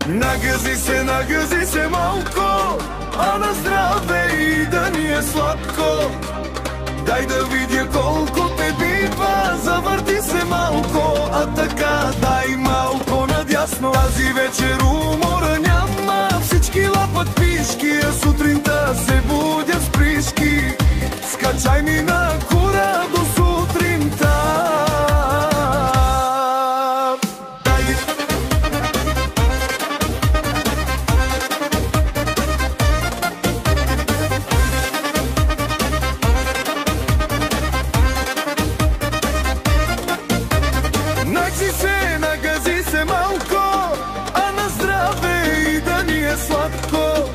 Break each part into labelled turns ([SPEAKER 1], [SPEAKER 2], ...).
[SPEAKER 1] Нагази се малко, а на здраве и да ни е сладко. Дай да видя колко те бива, завърти се малко, а така дай малко надясно. Тази вечер умора няма, всички лапат пишки, а сутринта се будят с пришки. Скачай ми на кура до сутринта. Нагази се малко, а на здраве и да ни е сладко.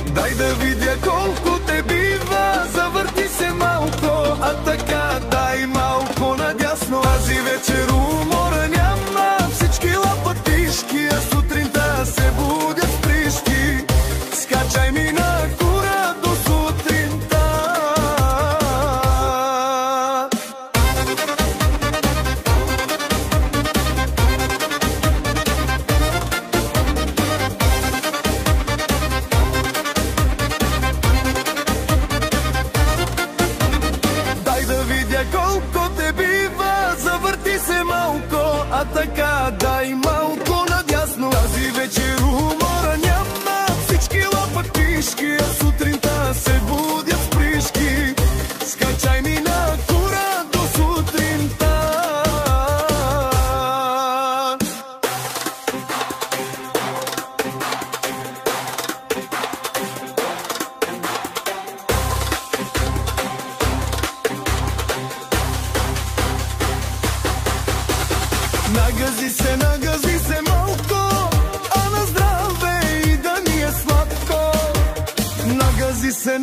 [SPEAKER 1] Дай да видя колко те бива, завърти се малко, а така дай малко надясно. Тази вечер умора няма, всички лапат пишки, а сутринта се будят с пришки. Скачай ми на кура до сутринта. Колко те бива, завърти се малко, а така дай малко надясно. Тази вечер умора няма, всички лапат пишки, а сутринта се будят с пришки. Скачай ми на кура до сутринта. Нагази се малко, а на здраве и да ни е сладко. Нагази се